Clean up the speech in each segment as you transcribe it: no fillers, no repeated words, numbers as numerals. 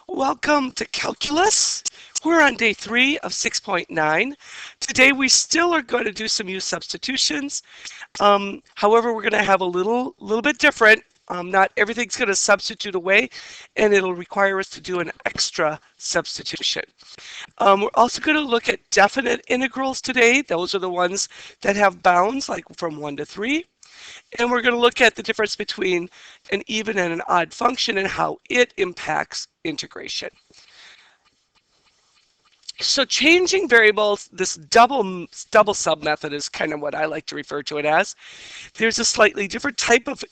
Welcome to Calculus. We're on day 3 of 6.9. Today we still are going to do some use substitutions. However, we're going to have a little bit different. Not everything's going to substitute away, and it'll require us to do an extra substitution. We're also going to look at definite integrals today. Those are the ones that have bounds, like from 1 to 3. And we're going to look at the difference between an even and an odd function and how it impacts integration. So changing variables, this double sub method is kind of what I like to refer to it as. There's a slightly different type of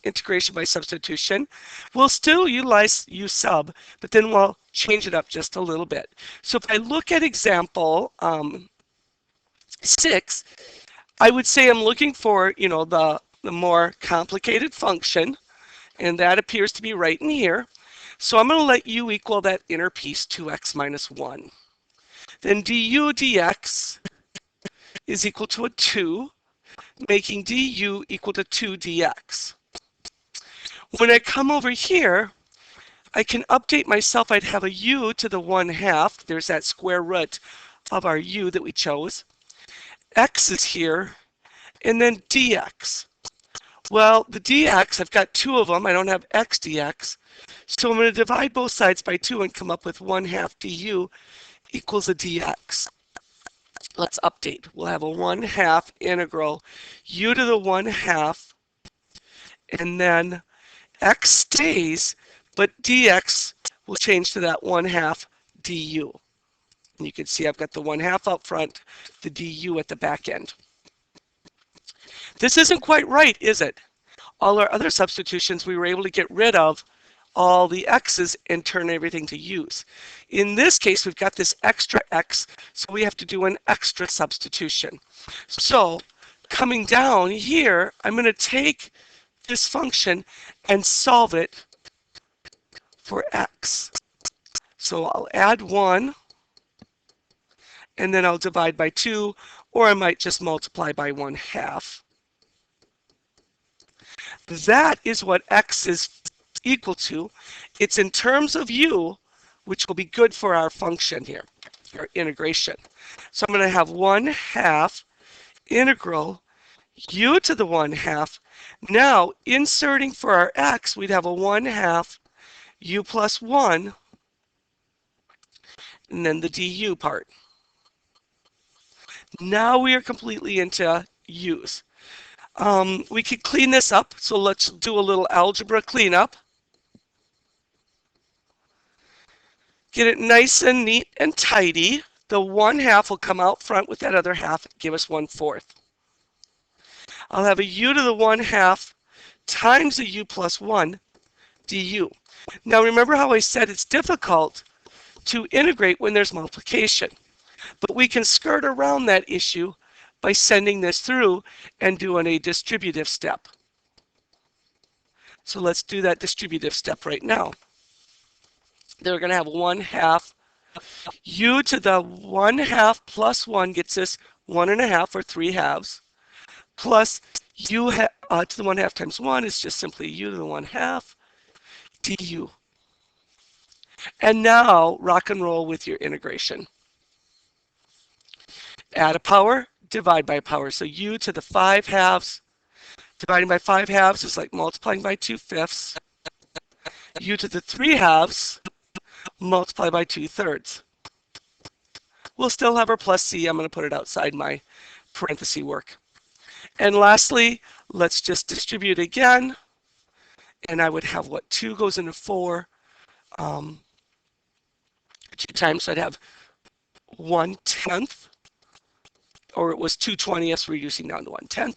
integration by substitution. We'll still utilize u sub, but then we'll change it up just a little bit. So if I look at example 6, I would say I'm looking for, the more complicated function, and that appears to be right in here. So I'm going to let u equal that inner piece, 2x minus 1. Then du dx is equal to a 2, making du equal to 2 dx. When I come over here, I can update myself. I'd have a u to the 1/2. There's that square root of our u that we chose. X is here, and then dx. Well, the dx, I've got 2 of them. I don't have x dx. So I'm going to divide both sides by 2 and come up with 1/2 du equals a dx. Let's update. We'll have a 1/2 integral u to the 1/2, and then x stays, but dx will change to that 1/2 du. And you can see I've got the 1/2 up front, the du at the back end. This isn't quite right, is it? All our other substitutions, we were able to get rid of all the x's and turn everything to u's. In this case, we've got this extra x, so we have to do an extra substitution. So coming down here, I'm going to take this function and solve it for x. So I'll add 1, and then I'll divide by 2, or I might just multiply by 1/2. That is what x is equal to. It's in terms of u, which will be good for our function here, our integration. So I'm going to have 1/2 integral u to the 1/2. Now, inserting for our x, we'd have a 1/2 u plus 1, and then the du part. Now we are completely into u's. We could clean this up, so let's do a little algebra cleanup. Get it nice and neat and tidy. The 1/2 will come out front with that other half, give us 1/4. I'll have a u to the 1/2 times a u plus 1 du. Now remember how I said it's difficult to integrate when there's multiplication, but we can skirt around that issue by sending this through and doing a distributive step. So let's do that distributive step right now. They're going to have 1/2 u to the 1/2 plus 1 gets us 1.5 or 3/2, plus u to the 1/2 times 1 is just simply u to the 1/2 du. And now rock and roll with your integration. Add a power, divide by power. So u to the 5/2, dividing by 5/2 is like multiplying by 2/5. U to the 3/2, multiply by 2/3. We'll still have our plus c. I'm going to put it outside my parenthesis work. And lastly, let's just distribute again. And I would have what? 2 goes into 4. 2 times, so I'd have 1/10. Or it was 2/20, reducing down to 1/10.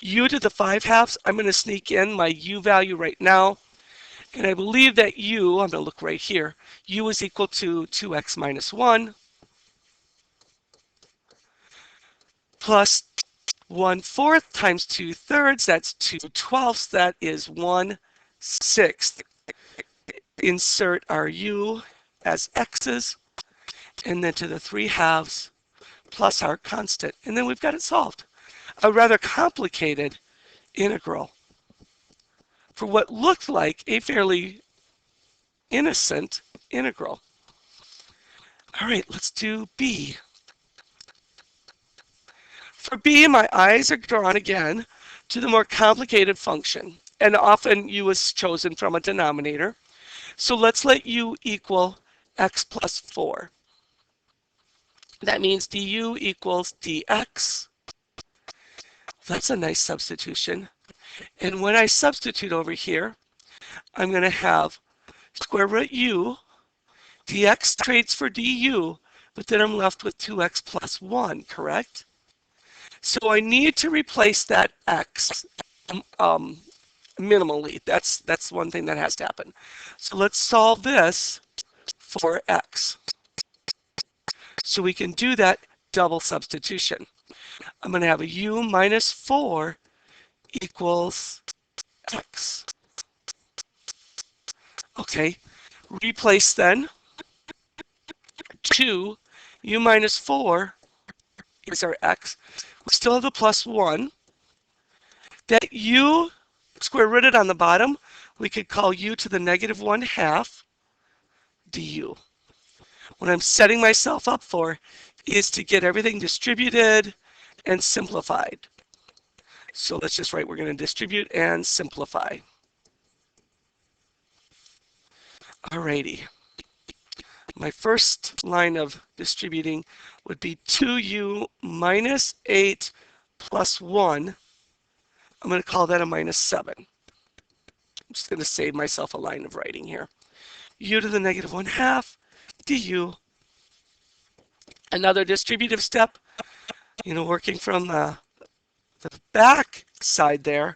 U to the 5/2, I'm going to sneak in my u value right now. And I believe that u, I'm going to look right here, u is equal to 2x minus 1 plus 1/4 times 2/3, that's 2/12, that is 1/6. Insert our u as x's, and then to the 3/2 plus our constant, and then we've got it solved. A rather complicated integral for what looked like a fairly innocent integral. All right, let's do b. For b, my eyes are drawn again to the more complicated function. And often u is chosen from a denominator. So let's let u equal x plus 4. That means du equals dx. That's a nice substitution. And when I substitute over here, I'm going to have square root u, dx trades for du, but then I'm left with 2x plus 1, correct? So I need to replace that x minimally. That's one thing that has to happen. So let's solve this for x. So we can do that double substitution. I'm going to have a u minus 4 equals x. Okay, replace then 2, u minus 4 is our x. We still have the plus 1. That u square rooted on the bottom, we could call u to the negative 1/2 du. What I'm setting myself up for is to get everything distributed and simplified. So let's just write, we're going to distribute and simplify. Alrighty. My first line of distributing would be 2u minus 8 plus 1. I'm going to call that a minus 7. I'm just going to save myself a line of writing here. U to the negative 1/2 du. Another distributive step, working from the back side there,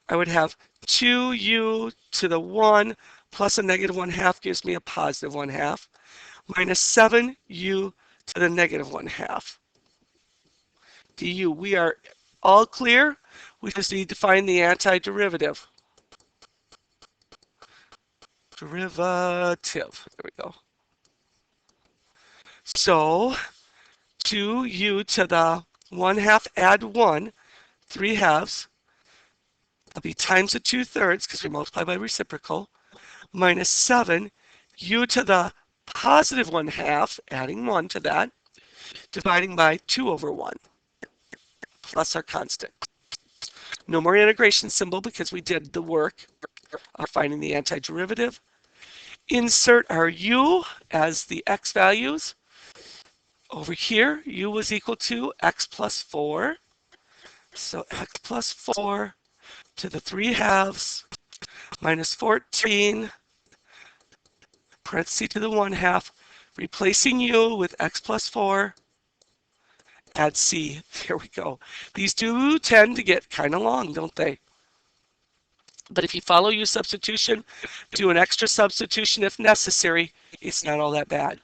I would have 2u to the 1 plus a negative 1/2 gives me a positive 1/2 minus 7u to the negative 1/2 du. We are all clear. We just need to find the antiderivative. Derivative. There we go. So 2u to the 1/2 add 1, 3/2. That'll be times the 2/3 because we multiply by reciprocal, minus 7 u to the positive 1/2, adding 1 to that, dividing by 2 over 1, plus our constant. No more integration symbol because we did the work of finding the antiderivative. Insert our u as the x values. Over here, u was equal to x plus 4. So x plus 4 to the 3/2 minus 14, parentheses to the 1/2, replacing u with x plus 4, add c. There we go. These do tend to get kind of long, don't they? But if you follow u substitution, do an extra substitution if necessary, it's not all that bad.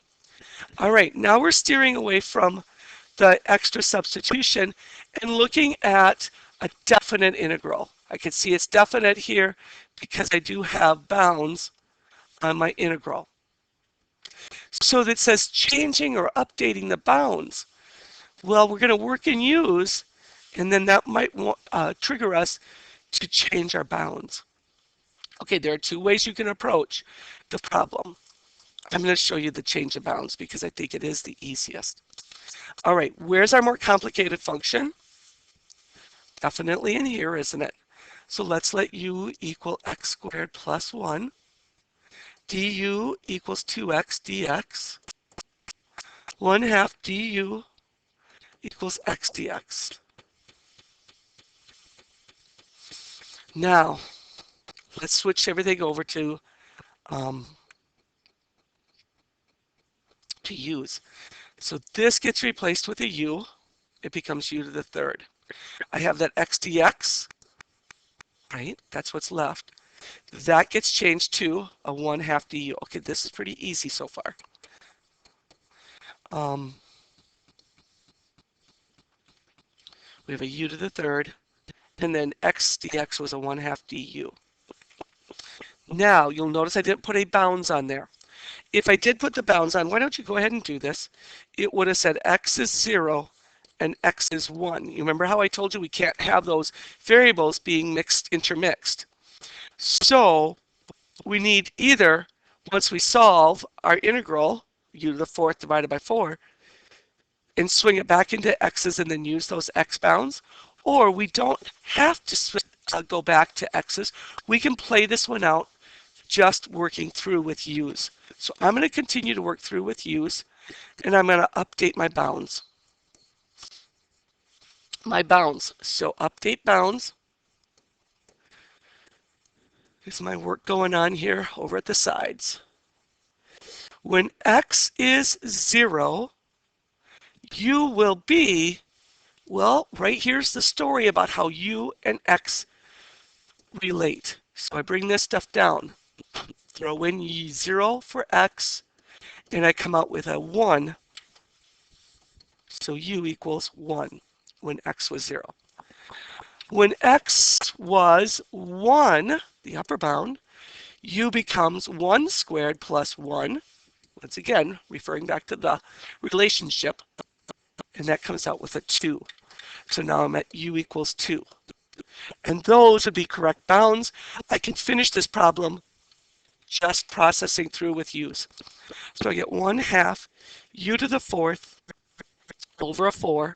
All right, now we're steering away from the extra substitution and looking at a definite integral. I can see it's definite here because I do have bounds on my integral. So that says changing or updating the bounds. Well, we're going to work in u's, and then that might trigger us to change our bounds. Okay, there are two ways you can approach the problem. I'm going to show you the change of bounds because I think it is the easiest. All right, where's our more complicated function? Definitely in here, isn't it? So let's let u equal x squared plus 1. Du equals 2x dx. 1/2 du equals x dx. Now, let's switch everything over to u's. So this gets replaced with a u. It becomes u to the 3rd. I have that x dx, right? That's what's left. That gets changed to a 1/2 du. Okay, this is pretty easy so far. We have a u to the 3rd, and then x dx was a 1/2 du. Now, you'll notice I didn't put any bounds on there. If I did put the bounds on, why don't you go ahead and do this? It would have said x is 0 and x is 1. You remember how I told you we can't have those variables being intermixed? So we need either Once we solve our integral, u to the fourth divided by 4, and swing it back into x's and then use those x bounds, or we don't have to go back to x's. We can play this one out just working through with u's. So I'm going to continue to work through with u's, and I'm going to update my bounds. So update bounds is my work going on here over at the sides. When x is 0, u will be, well, right here's the story about how u and x relate. So I bring this stuff down, throw in 0 for x, and I come out with a 1. So u equals 1 when x was 0. When x was 1, the upper bound, u becomes 1 squared plus 1. Once again, referring back to the relationship, and that comes out with a 2. So now I'm at u equals 2. And those would be correct bounds. I can finish this problem just processing through with u's. So I get 1/2 u to the fourth over a 4,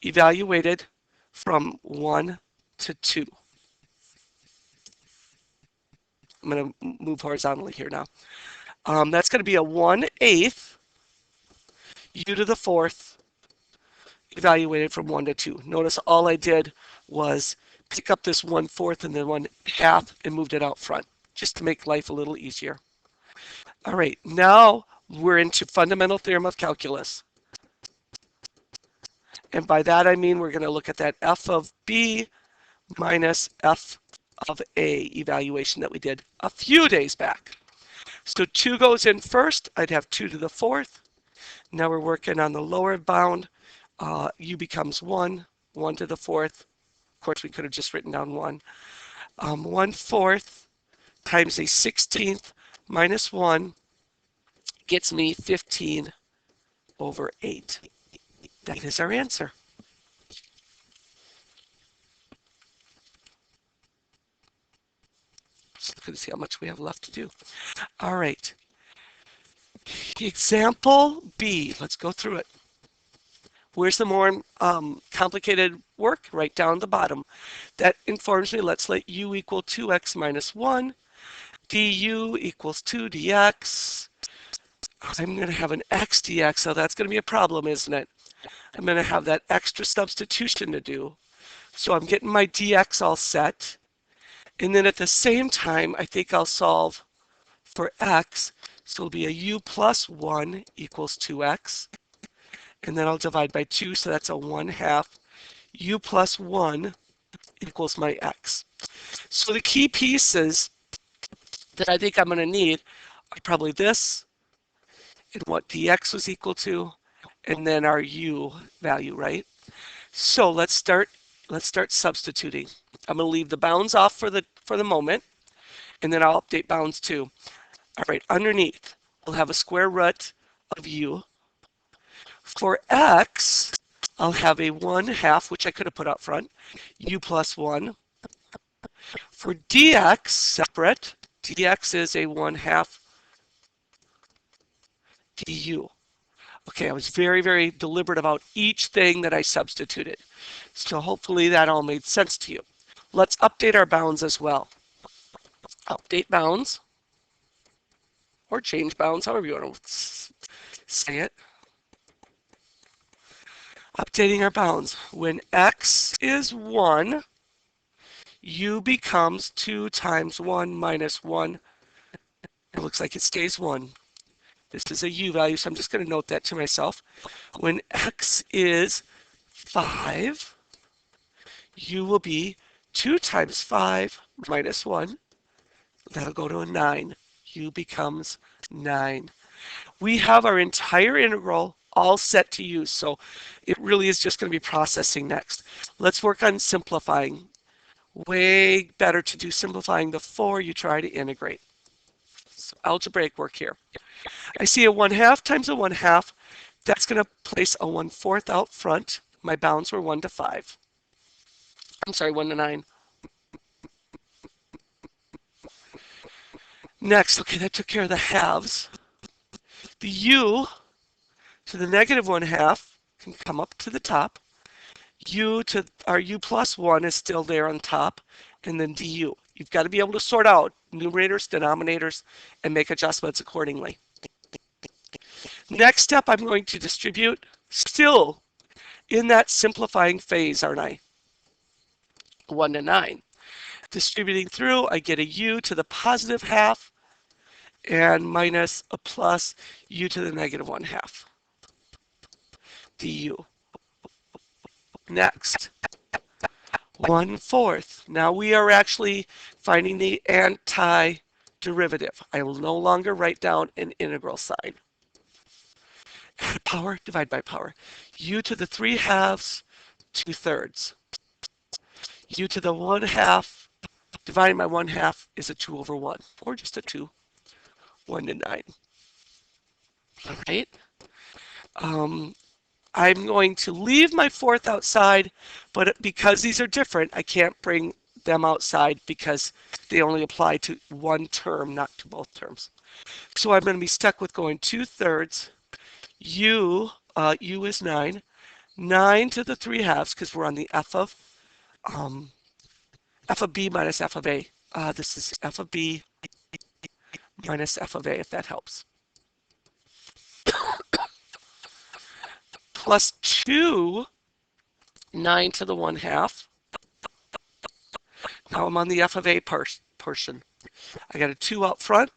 evaluated from 1 to 2. I'm going to move horizontally here now. That's going to be a 1/8 u to the fourth evaluated from 1 to 2. Notice all I did was pick up this 1/4 and then 1/2 and moved it out front, just to make life a little easier. All right, now we're into fundamental theorem of calculus. And by that I mean we're going to look at that f of b minus f of a evaluation that we did a few days back. So 2 goes in first. I'd have 2 to the fourth. Now we're working on the lower bound. U becomes 1, 1 to the fourth. Of course, we could have just written down 1. 1/4 times a 16th minus 1 gets me 15 over 8. That is our answer. Just looking to see how much we have left to do. All right. Example B. Let's go through it. Where's the more complicated work? Right down the bottom. That informs me, let's let u equal 2x minus 1. du equals 2 dx. I'm going to have an x dx, so that's going to be a problem, isn't it? I'm going to have that extra substitution to do. So I'm getting my dx all set. And then at the same time, I think I'll solve for x. So it'll be a u plus 1 equals 2x. And then I'll divide by 2, so that's a 1/2. U plus 1 equals my x. So the key pieces that I think I'm going to need are probably this, and what dx was equal to, and then our u value, right? So let's start substituting. I'm going to leave the bounds off for the moment, and then I'll update bounds too. All right, underneath, we'll have a square root of u. For x, I'll have a 1/2, which I could have put up front, u plus 1. For dx, separate, dx is a 1/2 du. Okay, I was very, very deliberate about each thing that I substituted. So hopefully that all made sense to you. Let's update our bounds as well. Update bounds, or change bounds, however you want to say it. Updating our bounds. When x is 1, u becomes 2 times 1 minus 1. It looks like it stays 1. This is a u value, so I'm just going to note that to myself. When x is 5, u will be 2 times 5 minus 1. That'll go to a 9. U becomes 9. We have our entire integral all set to use, so it really is just going to be processing next. Let's work on simplifying. Way better to do simplifying before you try to integrate. So algebraic work here. I see a 1/2 times a 1/2. That's going to place a 1/4 out front. My bounds were 1 to 5. I'm sorry, 1 to 9. Next, okay, that took care of the halves. The u to the negative 1/2 can come up to the top. U to our u plus 1 is still there on top, and then du. You've got to be able to sort out numerators, denominators, and make adjustments accordingly. Next step, I'm going to distribute, still in that simplifying phase, aren't I? 1 to 9. Distributing through, I get a u to the positive half and minus a plus u to the negative 1/2 du. Next, 1/4. Now we are actually finding the antiderivative. I will no longer write down an integral sign. Power, divide by power. U to the 3/2, 2/3. U to the 1/2, dividing by 1/2 is a 2/1, or just a 2, 1 to 9. All right. I'm going to leave my 4th outside, but because these are different, I can't bring them outside because they only apply to one term, not to both terms. So I'm going to be stuck with going 2/3. U is 9. 9 to the 3/2 because we're on the f of b minus f of a. This is f of b minus f of a, if that helps. Plus 2, 9 to the 1/2. Now I'm on the f of a portion. I got a 2 out front,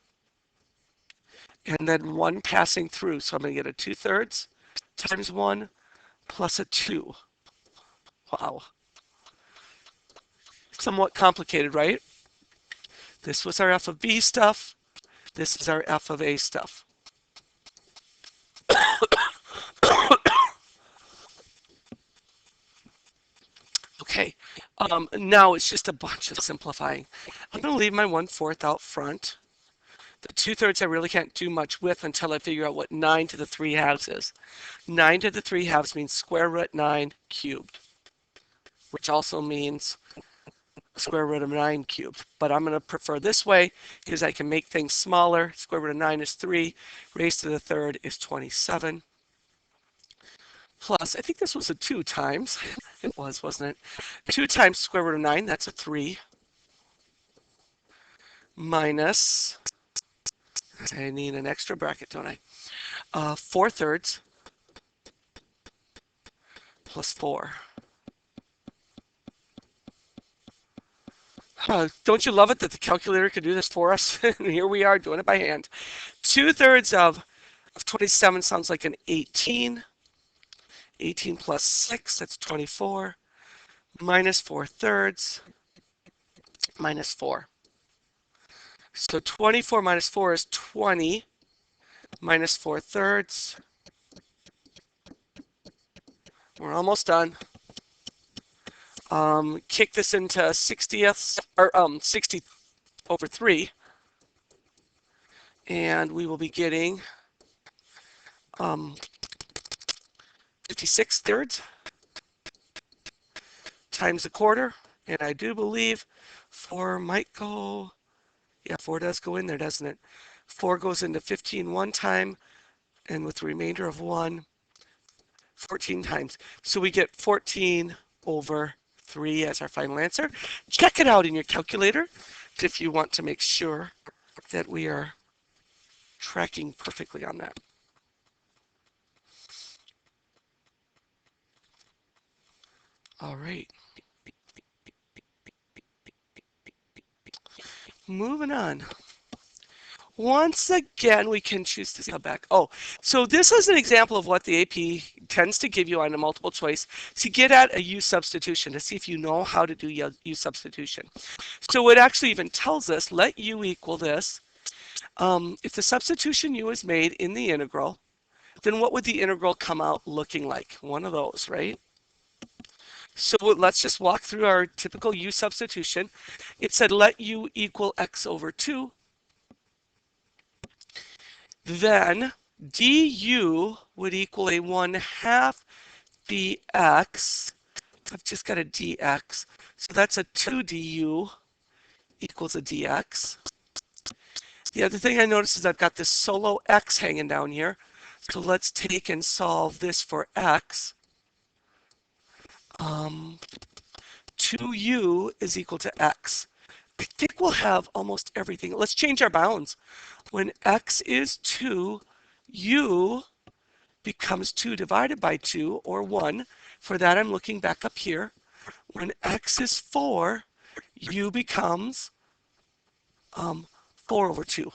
and then 1 passing through. So I'm going to get a 2/3 times 1 plus a 2. Wow. Somewhat complicated, right? This was our f of b stuff. This is our f of a stuff. Okay, now it's just a bunch of simplifying. I'm going to leave my 1/4 out front. The 2/3 I really can't do much with until I figure out what 9 to the 3/2 is. 9 to the 3/2 means square root 9 cubed, which also means square root of 9 cubed. But I'm going to prefer this way because I can make things smaller. Square root of 9 is 3, raised to the 3rd is 27. Plus, I think this was a 2 times. It was, wasn't it? 2 times square root of 9, that's a 3. Minus, I need an extra bracket, don't I? 4/3 plus 4. Don't you love it that the calculator could do this for us? And here we are doing it by hand. 2/3 of 27 sounds like an 18. 18 plus 6, that's 24. Minus 4/3 minus 4. So 24 minus 4 is 20. Minus 4/3. We're almost done. Kick this into 60ths, or 60 over 3. And we will be getting 56/3 times a quarter. And I do believe 4 might go, yeah, 4 does go in there, doesn't it? 4 goes into 15 one time, and with the remainder of 1, 14 times. So we get 14 over 3 as our final answer. Check it out in your calculator if you want to make sure that we are tracking perfectly on that. All right. Moving on. Once again, we can choose to come back. Oh, so this is an example of what the AP tends to give you on a multiple choice to get at a U substitution, to see if you know how to do U substitution. So it actually even tells us, let U equal this. If the substitution U is made in the integral, then what would the integral come out looking like? One of those, right? So let's just walk through our typical U substitution. It said let U equal x over 2. Then du would equal a 1/2 dx. I've just got a dx. So that's a 2 du equals a dx. The other thing I noticed is I've got this solo x hanging down here. So let's take and solve this for x. 2u is equal to x. I think we'll have almost everything. Let's change our bounds. When x is 2, u becomes 2 divided by 2, or 1. For that, I'm looking back up here. When x is 4, u becomes 4 over 2,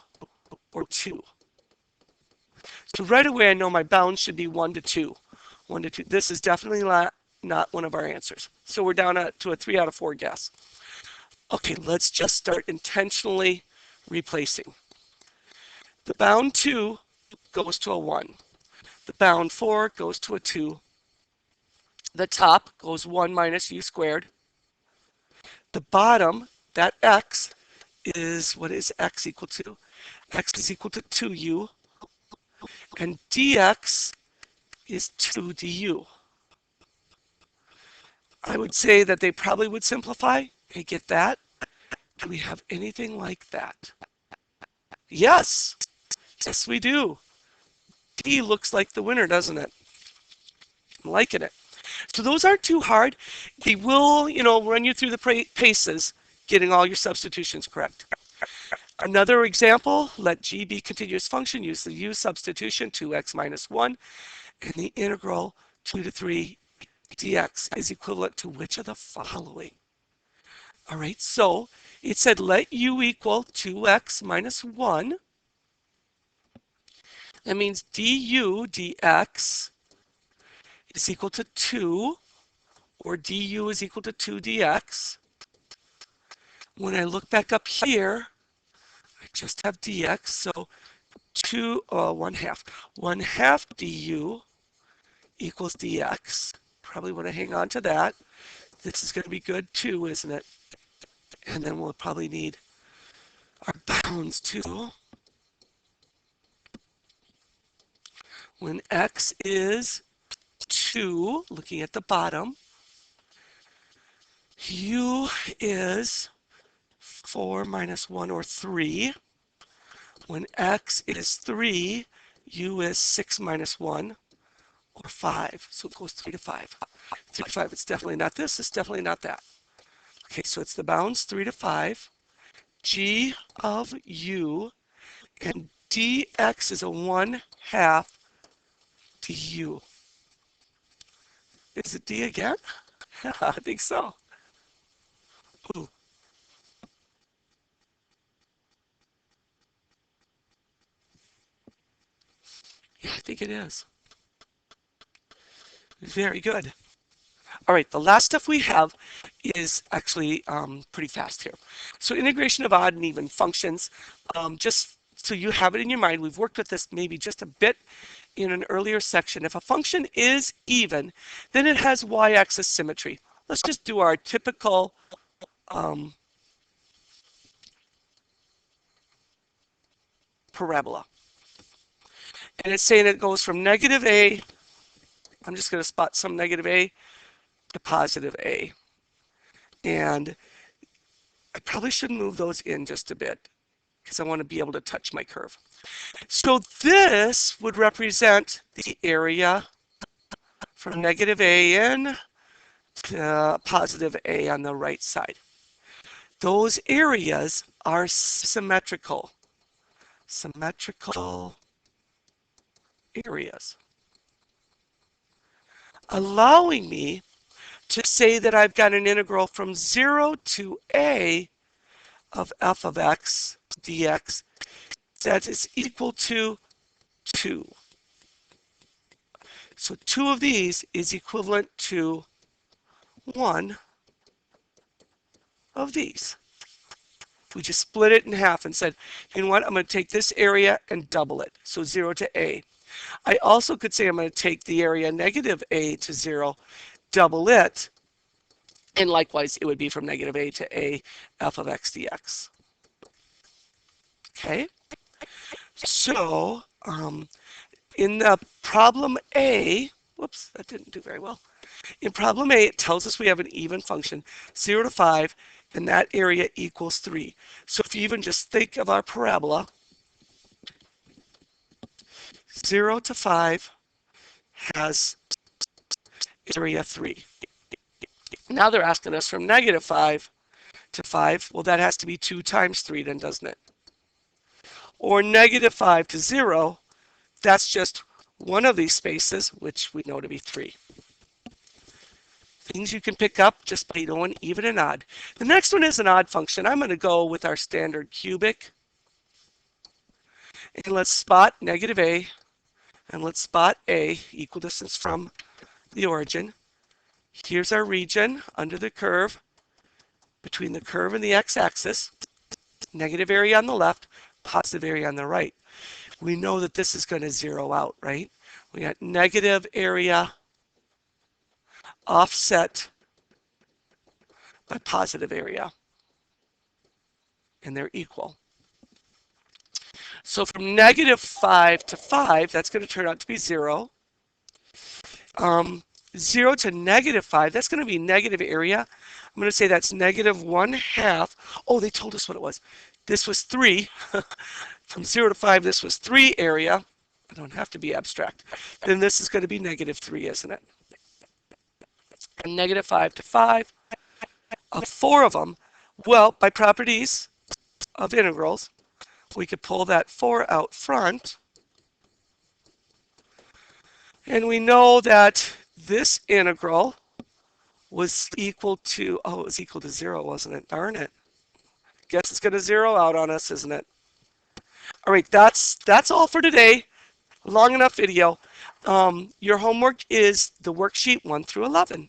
or 2. So right away, I know my bounds should be 1 to 2. 1 to 2. This is definitely not one of our answers. So we're down to a 3 out of 4 guess. Okay, let's just start intentionally replacing. The bound 2 goes to a 1. The bound 4 goes to a 2. The top goes 1 minus u squared. The bottom, that x, is, what is x equal to? X is equal to 2u. And dx is 2 du. I would say that they probably would simplify. Hey, get that? Do we have anything like that? Yes. Yes, we do. D looks like the winner, doesn't it? I'm liking it. So those aren't too hard. They will, run you through the paces, getting all your substitutions correct. Another example, let g be a continuous function. Use the u substitution, 2x minus 1. And the integral 2 to 3 dx is equivalent to which of the following? All right, so it said let u equal 2x minus 1. That means du dx is equal to 2, or du is equal to 2 dx. When I look back up here, I just have dx, so 1 half du equals dx. Probably want to hang on to that. This is going to be good too, isn't it? And then we'll probably need our bounds too. When x is 2, looking at the bottom, u is 4 minus 1, or 3. When x is 3, u is 6 minus 1, or 5. So it goes 3 to 5. 3 to 5, it's definitely not this, it's definitely not that. Okay, so it's the bounds 3 to 5, g of u, and dx is a 1 half du. Is it d again? Yeah, I think so. Ooh. Yeah, I think it is. Very good. All right, the last stuff we have is actually pretty fast here. So integration of odd and even functions, just so you have it in your mind, we've worked with this maybe just a bit in an earlier section. If a function is even, then it has y-axis symmetry. Let's just do our typical parabola. And it's saying it goes from negative a, I'm just going to spot some negative a, to positive a. And I probably should move those in just a bit because I want to be able to touch my curve. So this would represent the area from negative a in to positive a on the right side. Those areas are symmetrical. Symmetrical areas. Allowing me to say that I've got an integral from 0 to a of f of x dx that is equal to 2. So 2 of these is equivalent to 1 of these. We just split it in half and said, you know what, I'm going to take this area and double it. So 0 to a. I also could say I'm going to take the area negative a to 0, double it, and likewise it would be from negative a to a f of x dx. Okay, so in the problem A, whoops, that didn't do very well. In problem A, it tells us we have an even function, 0 to 5, and that area equals 3. So if you even just think of our parabola, 0 to 5 has area 3. Now they're asking us from negative 5 to 5. Well, that has to be 2 times 3 then, doesn't it? Or negative 5 to 0, that's just one of these spaces, which we know to be 3. Things you can pick up just by doing even and odd. The next one is an odd function. I'm going to go with our standard cubic. And let's spot negative a, and let's spot a, equal distance from the origin. Here's our region under the curve, between the curve and the x-axis. Negative area on the left, positive area on the right. We know that this is going to zero out, right? We got negative area offset by positive area, and they're equal. So from negative 5 to 5, that's going to turn out to be 0. 0 to negative 5, that's going to be negative area. I'm going to say that's negative 1/2. Oh, they told us what it was. This was 3. From 0 to 5, this was 3 area. I don't have to be abstract. Then this is going to be negative 3, isn't it? And negative 5 to 5, 4 of them. Well, by properties of integrals, we could pull that 4 out front. And we know that this integral was equal to, oh, it was equal to 0, wasn't it? Darn it. Guess it's going to zero out on us, isn't it? All right, that's all for today. Long enough video. Your homework is the worksheet 1 through 11.